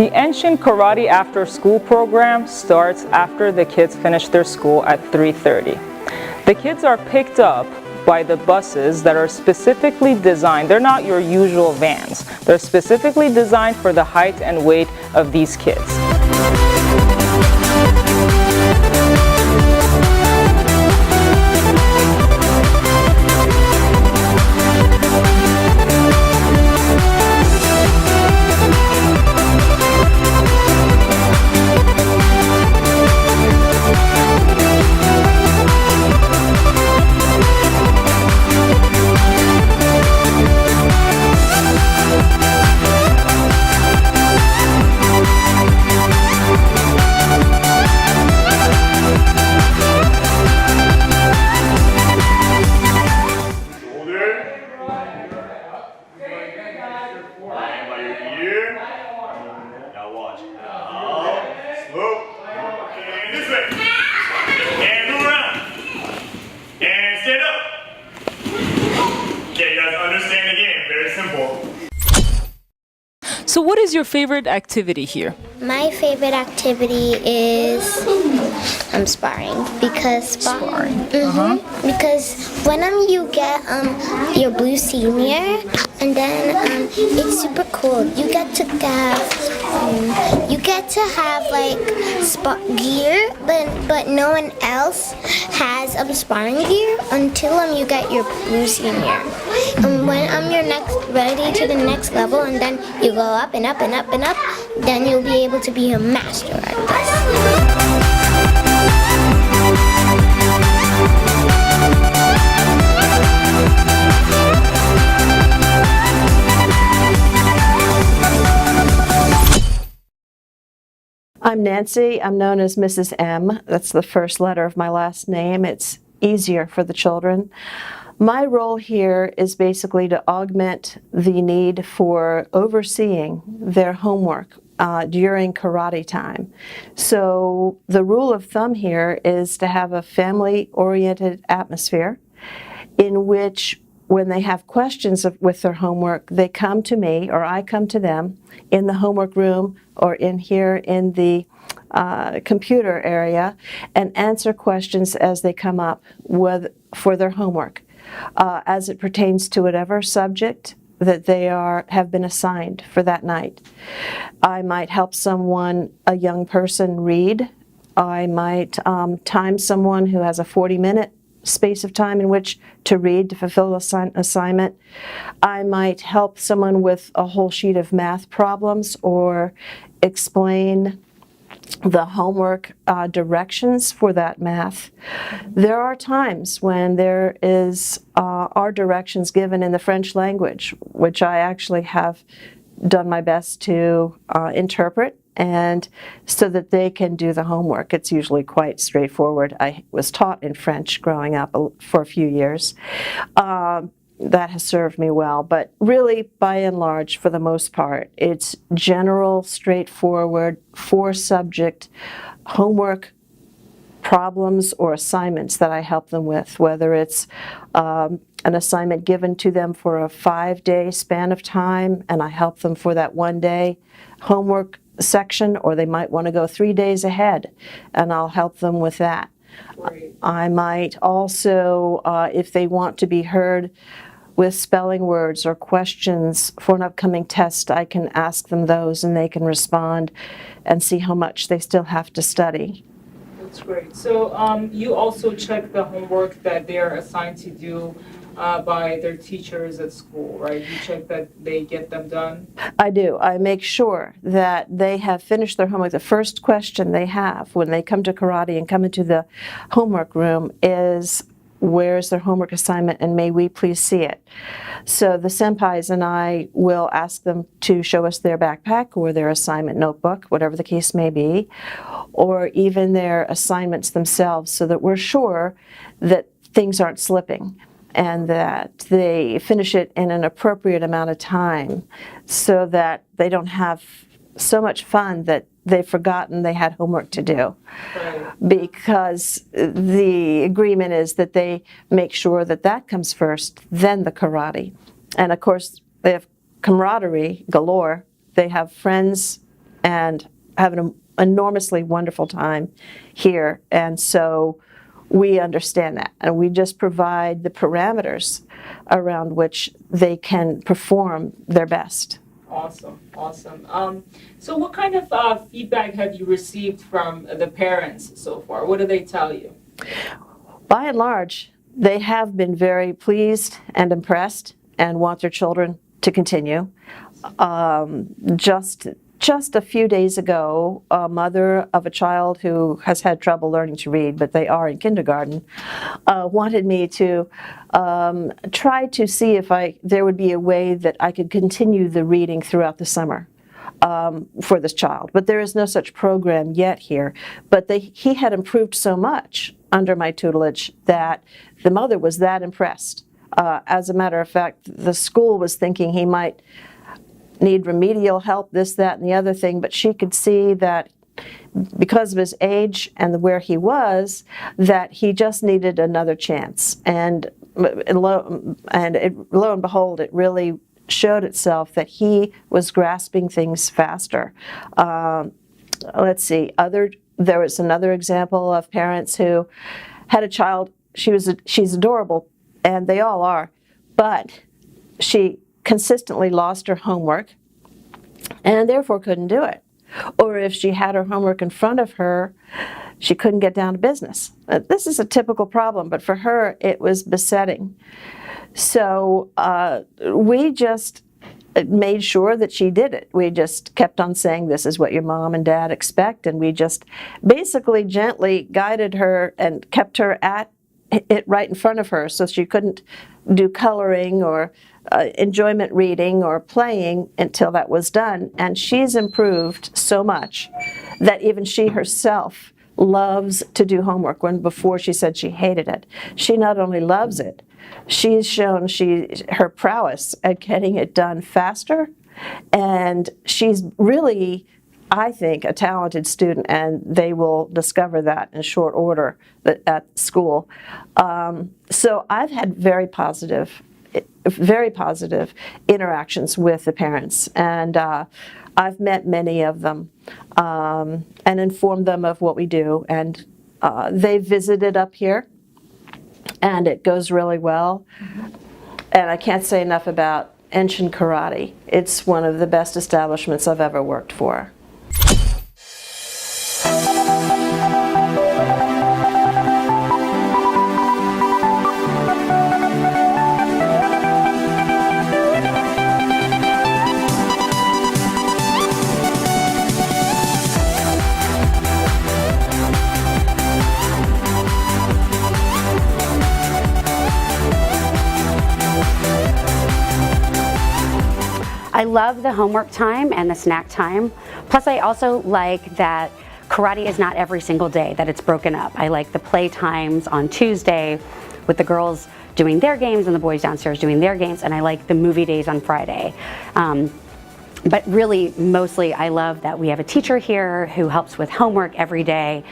The Enshin Karate After School program starts after the kids finish their school at 3:30. The kids are picked up by the buses that are specifically designed. They're not your usual vans. They're specifically designed for the height and weight of these kids. So what is your favorite activity here? My favorite activity is sparring because because when you get your blue senior, and then it's super cool. You get to have like gear, but no one else has sparring gear until you get your blue senior. When you're ready to the next level, and then you go up and up and up and up, then you'll be able to be a master at this. I'm Nancy. I'm known as Mrs. M. That's the first letter of my last name. It's easier for the children. My role here is basically to augment the need for overseeing their homework during karate time. So the rule of thumb here is to have a family-oriented atmosphere in which when they have questions with their homework, they come to me or I come to them in the homework room or in the computer area and answer questions as they come up for their homework as it pertains to whatever subject that they have been assigned for that night. I might help a young person read. I might time someone who has a 40-minute space of time in which to read to fulfill an assignment. I might help someone with a whole sheet of math problems or explain the homework directions for that math. There are times when there are directions given in the French language, which I actually have done my best to interpret, and so that they can do the homework. It's usually quite straightforward. I was taught in French growing up for a few years. That has served me well, but really, by and large, for the most part, it's general, straightforward, four-subject homework problems or assignments that I help them with, whether it's an assignment given to them for a 5-day span of time, and I help them for that 1-day homework section, or they might want to go 3 days ahead, and I'll help them with that. Great. I might also, if they want to be heard with spelling words or questions for an upcoming test, I can ask them those and they can respond and see how much they still have to study. That's great. So you also check the homework that they're assigned to do by their teachers at school, right? You check that they get them done? I do. I make sure that they have finished their homework. The first question they have when they come to karate and come into the homework room is, where's their homework assignment, and may we please see it? So the senpais and I will ask them to show us their backpack or their assignment notebook, whatever the case may be, or even their assignments themselves, so that we're sure that things aren't slipping and that they finish it in an appropriate amount of time so that they don't have so much fun that they've forgotten they had homework to do. Right. Because the agreement is that they make sure that that comes first, then the karate. And of course, they have camaraderie galore. They have friends and have an enormously wonderful time here. And so we understand that, and we just provide the parameters around which they can perform their best. Awesome, awesome. So what kind of feedback have you received from the parents so far? What do they tell you? By and large, they have been very pleased and impressed and want their children to continue. Just a few days ago, a mother of a child who has had trouble learning to read, but they are in kindergarten, wanted me to try to see if there would be a way that I could continue the reading throughout the summer for this child. But there is no such program yet here. But he had improved so much under my tutelage that the mother was that impressed. As a matter of fact, the school was thinking he might need remedial help, this, that, and the other thing, but she could see that because of his age and where he was, that he just needed another chance. And lo and behold, it really showed itself that he was grasping things faster. Let's see, there was another example of parents who had a child, she's adorable, and they all are, but she consistently lost her homework and therefore couldn't do it. Or if she had her homework in front of her, she couldn't get down to business. This is a typical problem, but for her it was besetting. So we just made sure that she did it. We just kept on saying, this is what your mom and dad expect, and we just basically gently guided her and kept her at it right in front of her so she couldn't do coloring or enjoyment reading or playing until that was done. And she's improved so much that even she herself loves to do homework, when before she said she hated it. She not only loves it, she's shown her prowess at getting it done faster, and she's really, I think, a talented student, and they will discover that in short order at school. So I've had very positive interactions with the parents, and I've met many of them and informed them of what we do, and they visited up here, and it goes really well. And I can't say enough about Enshin Karate. It's one of the best establishments I've ever worked for. I love the homework time and the snack time. Plus I also like that karate is not every single day, that it's broken up. I like the play times on Tuesday with the girls doing their games and the boys downstairs doing their games, and I like the movie days on Friday. But really, mostly I love that we have a teacher here who helps with homework every day.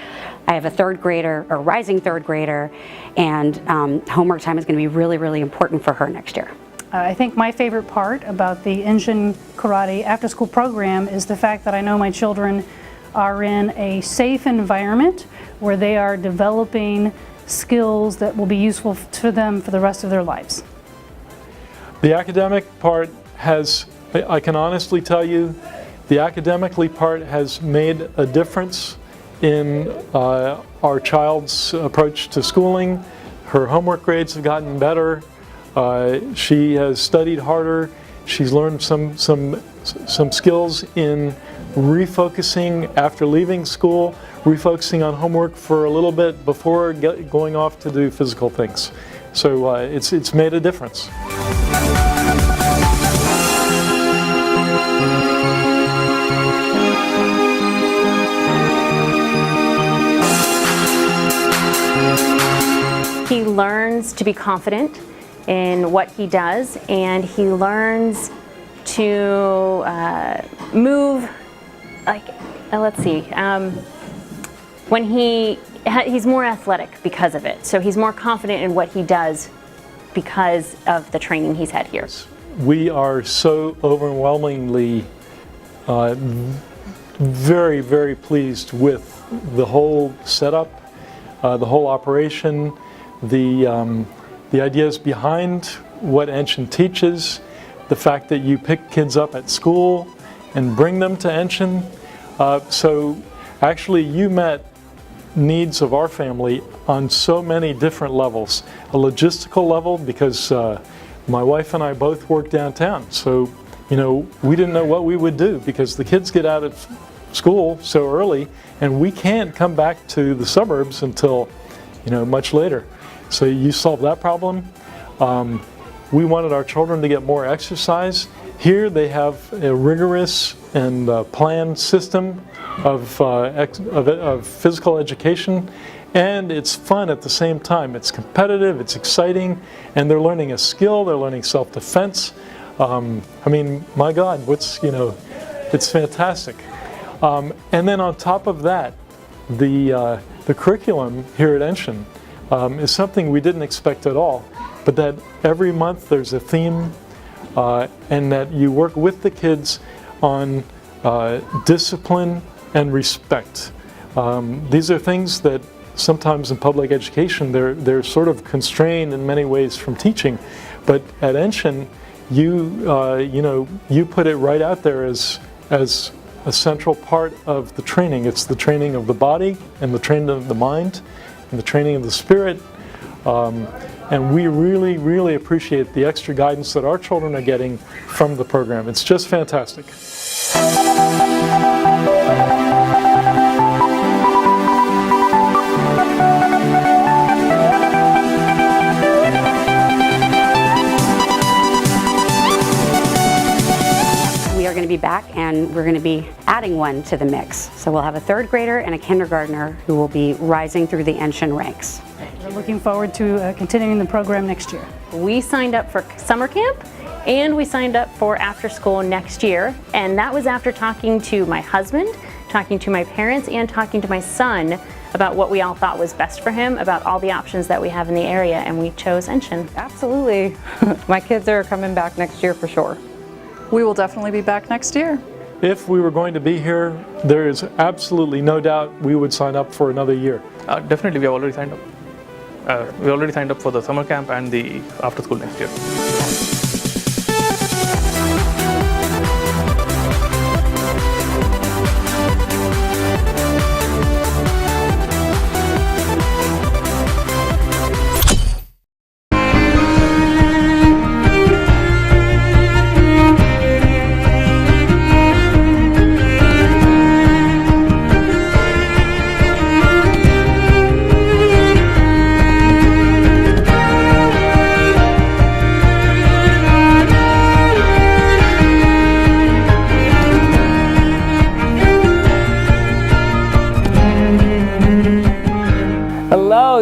I have a third grader, or rising third grader, and homework time is going to be really, really important for her next year. I think my favorite part about the Enshin Karate after-school program is the fact that I know my children are in a safe environment where they are developing skills that will be useful to them for the rest of their lives. The academic part has, I can honestly tell you, the academically part has made a difference in our child's approach to schooling. Her homework grades have gotten better. She has studied harder. She's learned some skills in refocusing after leaving school, refocusing on homework for a little bit before going off to do physical things. So it's made a difference. He learns to be confident in what he does, and he learns to move, like, let's see, when he's more athletic because of it. So he's more confident in what he does because of the training he's had here. We are so overwhelmingly very, very pleased with the whole setup, the whole operation, the ideas behind what Enshin teaches, the fact that you pick kids up at school and bring them to Enshin. So actually you met needs of our family on so many different levels. A logistical level, because my wife and I both work downtown, so we didn't know what we would do because the kids get out of school so early and we can't come back to the suburbs until much later. So you solve that problem. We wanted our children to get more exercise. Here they have a rigorous and planned system of physical education, and it's fun at the same time. It's competitive, it's exciting, and they're learning a skill, they're learning self-defense. I mean, my God, it's fantastic. And then on top of that, the curriculum here at Enshin is something we didn't expect at all, but that every month there's a theme, and that you work with the kids on discipline and respect. These are things that sometimes in public education they're sort of constrained in many ways from teaching, but at Enshin you put it right out there as a central part of the training. It's the training of the body and the training of the mind and the training of the spirit. And we really, really appreciate the extra guidance that our children are getting from the program. It's just fantastic. We are going to be back and we're going to be adding one to the mix. So we'll have a third grader and a kindergartner who will be rising through the Enshin ranks. We're looking forward to continuing the program next year. We signed up for summer camp and we signed up for after school next year, and that was after talking to my husband, talking to my parents, and talking to my son about what we all thought was best for him, about all the options that we have in the area, and we chose Enshin. Absolutely. My kids are coming back next year for sure. We will definitely be back next year. If we were going to be here, there is absolutely no doubt we would sign up for another year. Definitely, we have already signed up. We already signed up for the summer camp and the after school next year.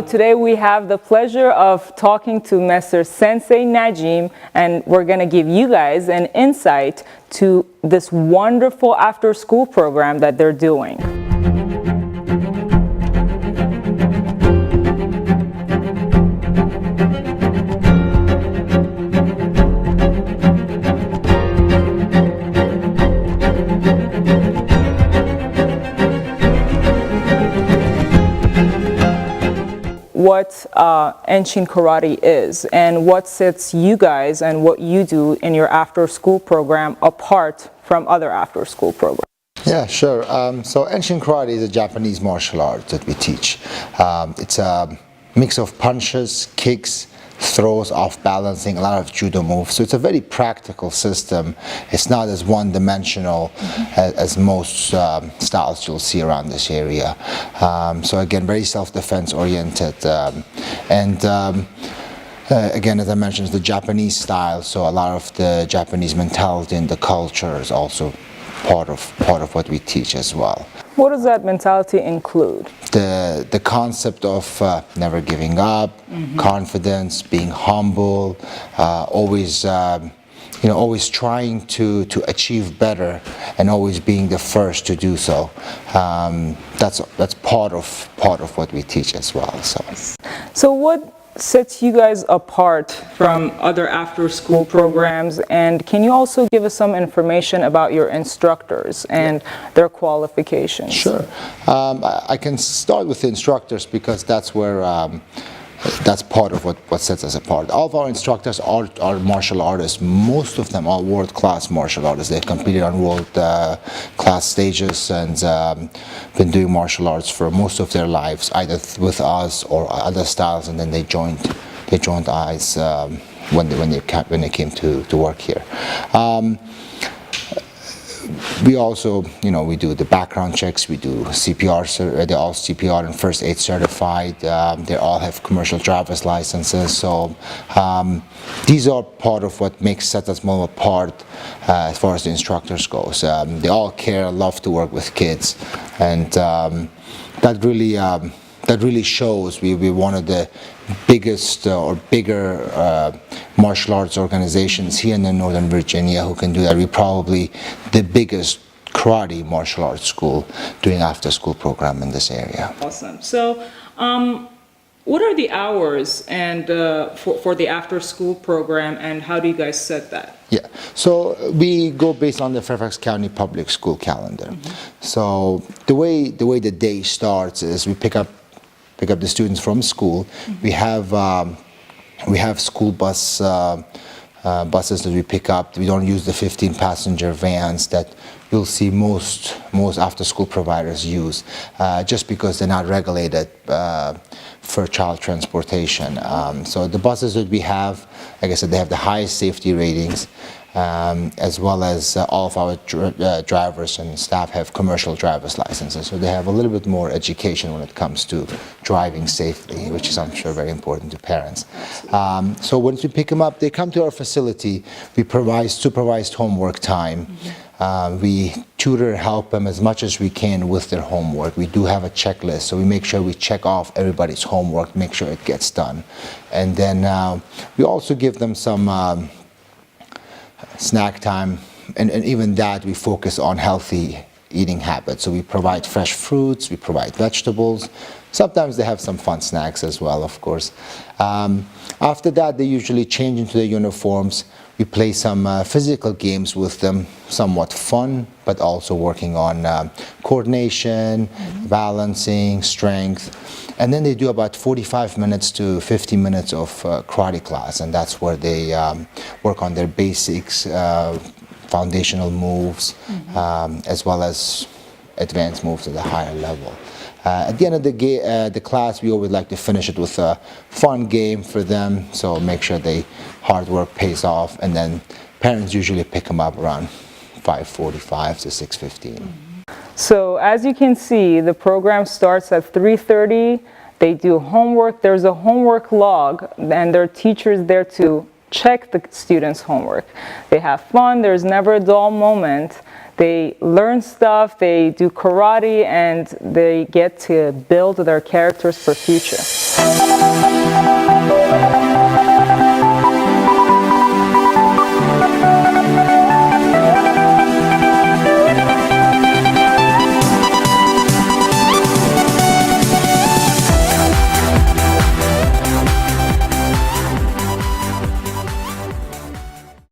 Today we have the pleasure of talking to Mr. Sensei Najim, and we're going to give you guys an insight to this wonderful after-school program that they're doing. What Enshin Karate is and what sets you guys and what you do in your after-school program apart from other after-school programs. Yeah, sure. So Enshin Karate is a Japanese martial art that we teach. It's a mix of punches, kicks, throws, off balancing, a lot of judo moves. So it's a very practical system. It's not as one-dimensional as most styles you'll see around this area. So again, very self-defense oriented. Again, as I mentioned, it's the Japanese style. So a lot of the Japanese mentality and the culture is also part of what we teach as well. What does that mentality include? The concept of never giving up, confidence, being humble, always always trying to achieve better, and always being the first to do so. That's part of what we teach as well. So what sets you guys apart from other after-school programs? And can you also give us some information about your instructors and their qualifications? Sure. I can start with the instructors because that's where that's part of what sets us apart. All of our instructors are martial artists. Most of them are world-class martial artists. They've competed on world-class stages and been doing martial arts for most of their lives, either with us or other styles, and then they joined us when they came to work here. We also, we do the background checks, we do CPR, they're all CPR and first aid certified, they all have commercial driver's licenses, so these are part of what sets us more apart as far as the instructors goes. They all care, love to work with kids, and that really shows. We're one of the biggest or bigger martial arts organizations here in Northern Virginia who can do that. We're probably the biggest karate martial arts school doing after-school program in this area. Awesome. So, what are the hours and for the after-school program, and how do you guys set that? Yeah, so we go based on the Fairfax County Public School calendar. So the way the day starts is we pick up the students from school. We have school buses that we pick up. We don't use the 15-passenger vans that you'll see most after-school providers use, just because they're not regulated for child transportation. So the buses that we have, like I said, they have the highest safety ratings, as well as all of our drivers and staff have commercial driver's licenses. So they have a little bit more education when it comes to driving safely, which is, I'm sure, very important to parents. So once we pick them up, they come to our facility. We provide supervised homework time. We tutor and help them as much as we can with their homework. We do have a checklist, so we make sure we check off everybody's homework, make sure it gets done. And then we also give them some snack time, and even that we focus on healthy eating habits. So we provide fresh fruits, we provide vegetables. Sometimes they have some fun snacks as well, of course. After that, they usually change into their uniforms. We play some physical games with them, somewhat fun, but also working on coordination, balancing, strength. And then they do about 45 minutes to 50 minutes of karate class, and that's where they work on their basics, foundational moves, as well as advanced moves at a higher level. At the end of the class, we always like to finish it with a fun game for them, so make sure hard work pays off, and then parents usually pick them up around 5:45 to 6:15. So as you can see, the program starts at 3:30. They do homework. There's a homework log, and there are teachers there to check the students' homework. They have fun. There's never a dull moment. They learn stuff, they do karate, and they get to build their characters for future.